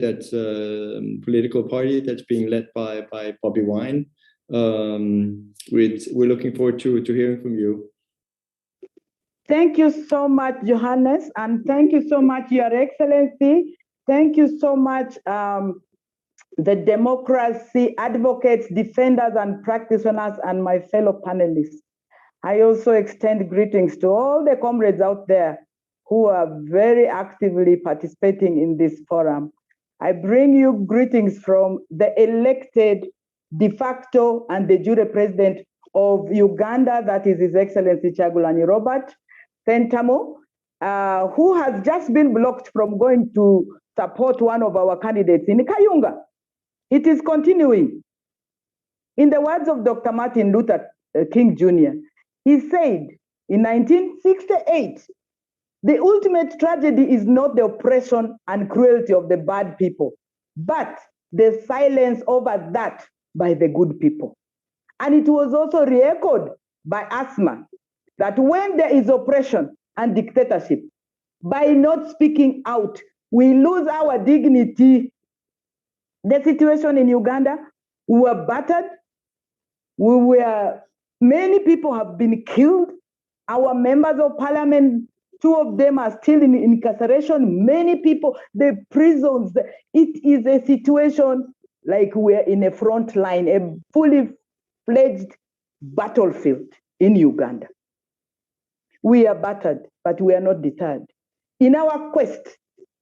that's a political party that's being led by Bobby Wine. We're looking forward to hearing from you. Thank you so much, Johannes, and thank you so much, Your Excellency. Thank you so much, the democracy advocates, defenders, and practitioners, and my fellow panelists. I also extend greetings to all the comrades out there who are very actively participating in this forum. I bring you greetings from the elected de facto and de jure president of Uganda, that is His Excellency Kyagulanyi Robert Sentamu, who has just been blocked from going to support one of our candidates in Kayunga. It is continuing. In the words of Dr. Martin Luther King Jr., he said in 1968, the ultimate tragedy is not the oppression and cruelty of the bad people, but the silence over that by the good people. And it was also re-echoed by Asma, that when there is oppression and dictatorship, by not speaking out, we lose our dignity. The situation in Uganda, we were battered, many people have been killed. Our members of parliament, 2 of them are still in incarceration. Many people, the prisons, it is a situation like we're in a front line, a fully fledged battlefield in Uganda. We are battered, but we are not deterred. In our quest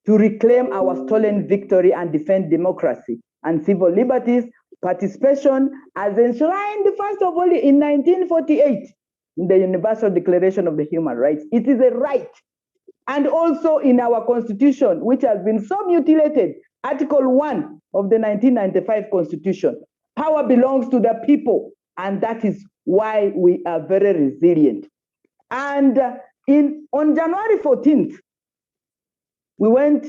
to reclaim our stolen victory and defend democracy and civil liberties, participation as enshrined, first of all, in 1948, in the Universal Declaration of the Human Rights. It is a right. And also in our Constitution, which has been so mutilated, Article 1 of the 1995 Constitution. Power belongs to the people, and that is why we are very resilient. And on January 14th, we went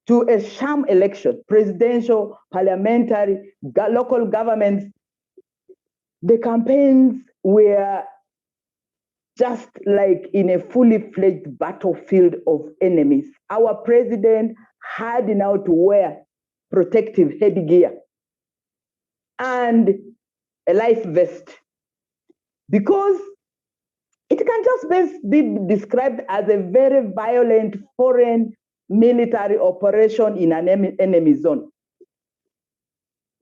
to a sham election, presidential, parliamentary, local governments. The campaigns were just like in a fully fledged battlefield of enemies. Our president had now to wear protective headgear and a life vest, because it can just best be described as a very violent foreign military operation in an enemy zone.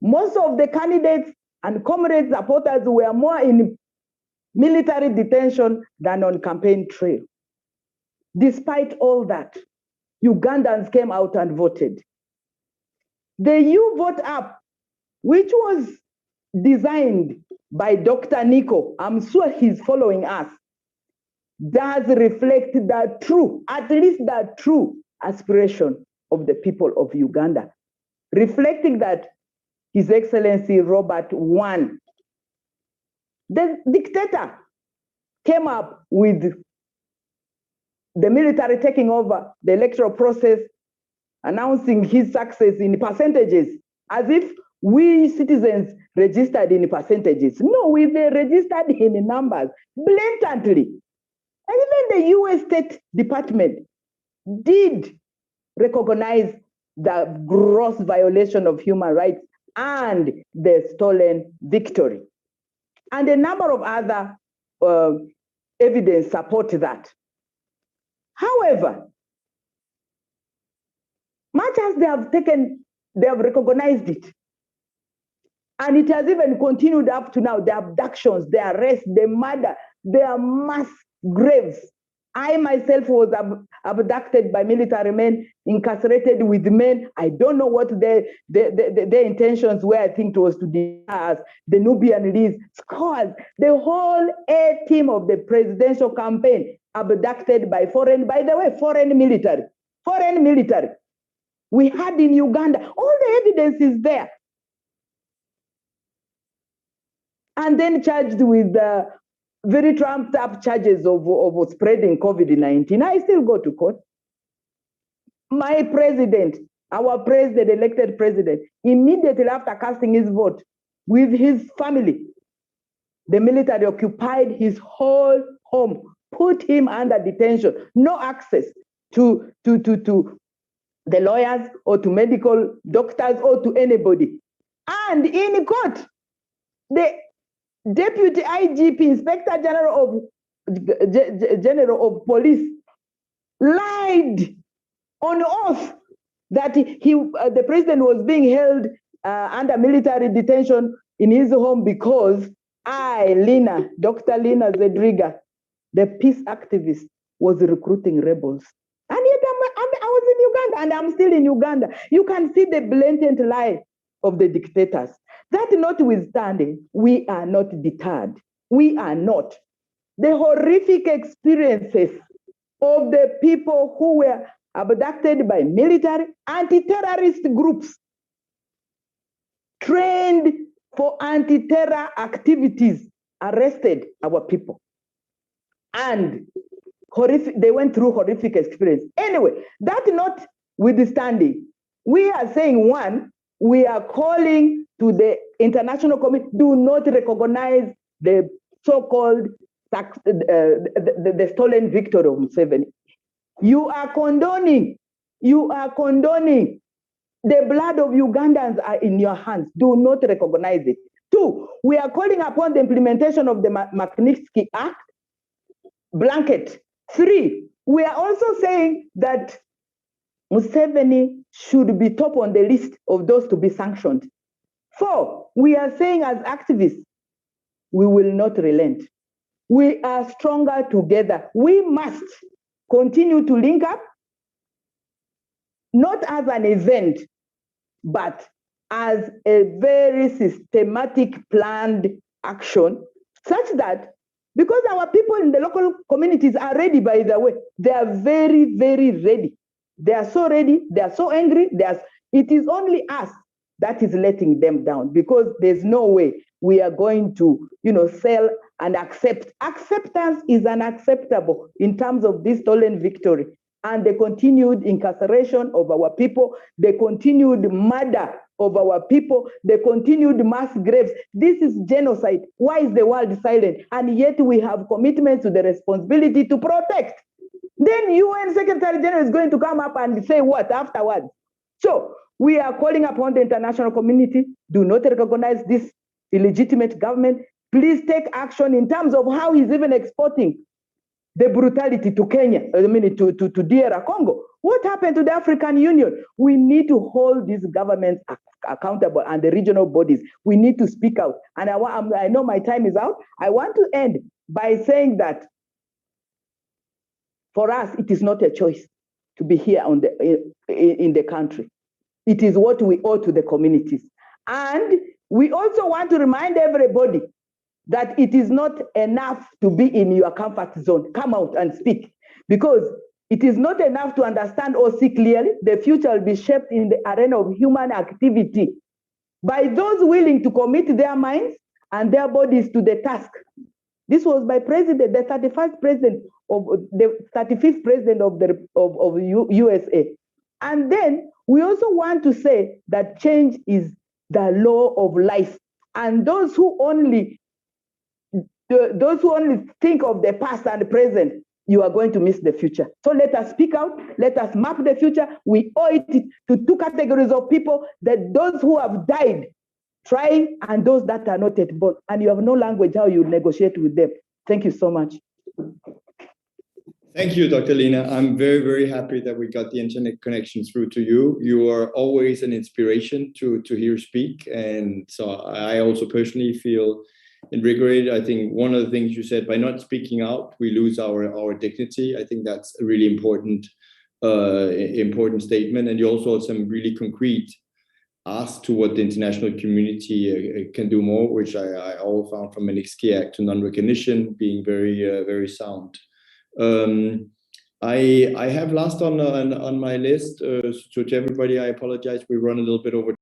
Most of the candidates and comrades, supporters were more in military detention than on campaign trail. Despite all that, Ugandans came out and voted. The U-Vote app, which was designed by Dr. Nico, I'm sure he's following us, does reflect the true, at least the true aspiration of the people of Uganda, reflecting that His Excellency Robert won. The dictator came up with the military taking over the electoral process, announcing his success in percentages, as if we citizens registered in percentages. No, we were registered in numbers, blatantly. And even the US State Department did recognize the gross violation of human rights and the stolen victory. And a number of other evidence support that. However, much as they have recognized it, and it has even continued up to now, the abductions, the arrests, the murder, their mass graves. I myself was abducted by military men, incarcerated with men. I don't know what their intentions were. I think it was to deny us, the Nubian leads, scholars, the whole A team of the presidential campaign abducted by foreign military. Foreign military. We had in Uganda, all the evidence is there. And then charged with very trumped up charges of spreading COVID-19. I still go to court. My president, our president, elected president, immediately after casting his vote with his family, the military occupied his whole home, put him under detention, no access to the lawyers or to medical doctors or to anybody. And in court, the Deputy IGP, Inspector General of Police, lied on oath that the president was being held under military detention in his home because Dr. Lina Zedriga, the peace activist, was recruiting rebels. And yet I was in Uganda, and I'm still in Uganda. You can see the blatant lie of the dictators. That notwithstanding, we are not deterred. We are not. The horrific experiences of the people who were abducted by military anti-terrorist groups trained for anti-terror activities arrested our people. And they went through horrific experience. Anyway, that notwithstanding, we are saying, one, we are calling to the international community, do not recognize the so-called the stolen victory of Museveni. You are condoning the blood of Ugandans are in your hands. Do not recognize it. Two, we are calling upon the implementation of the Magnitsky Act, blanket. Three, we are also saying that Museveni should be top on the list of those to be sanctioned. Four, we are saying as activists, we will not relent. We are stronger together. We must continue to link up, not as an event, but as a very systematic, planned action, such that, because our people in the local communities are ready, by the way, they are very, very ready. They are so ready, they are so angry, it is only us that is letting them down, because there's no way we are going to, sell and accept. Acceptance is unacceptable in terms of this stolen victory and the continued incarceration of our people, the continued murder of our people, the continued mass graves. This is genocide. Why is the world silent? And yet we have commitments to the responsibility to protect. Then UN Secretary General is going to come up and say what afterwards? So we are calling upon the international community, do not recognize this illegitimate government. Please take action in terms of how he's even exporting the brutality to Kenya, to DR Congo. What happened to the African Union? We need to hold these governments accountable and the regional bodies. We need to speak out. And I know my time is out. I want to end by saying that for us, it is not a choice to be here in the country. It is what we owe to the communities. And we also want to remind everybody that it is not enough to be in your comfort zone. Come out and speak, because it is not enough to understand or see clearly. The future will be shaped in the arena of human activity by those willing to commit their minds and their bodies to the task. This was by President, the 35th president of the 35th president of USA. And then we also want to say that change is the law of life. And those who only think of the past and the present, you are going to miss the future. So let us speak out, let us map the future. We owe it to two categories of people, that those who have died trying and those that are not yet born. And you have no language how you negotiate with them. Thank you so much. Thank you, Dr. Lina. I'm very, very happy that we got the internet connection through to you. You are always an inspiration to hear you speak. And so I also personally feel invigorated. I think one of the things you said, by not speaking out, we lose our dignity. I think that's a really important statement. And you also had some really concrete asks to what the international community can do more, which I all found from Magnitsky Act to non-recognition being very, very sound. I have last on my list, so to everybody, I apologize. We run a little bit over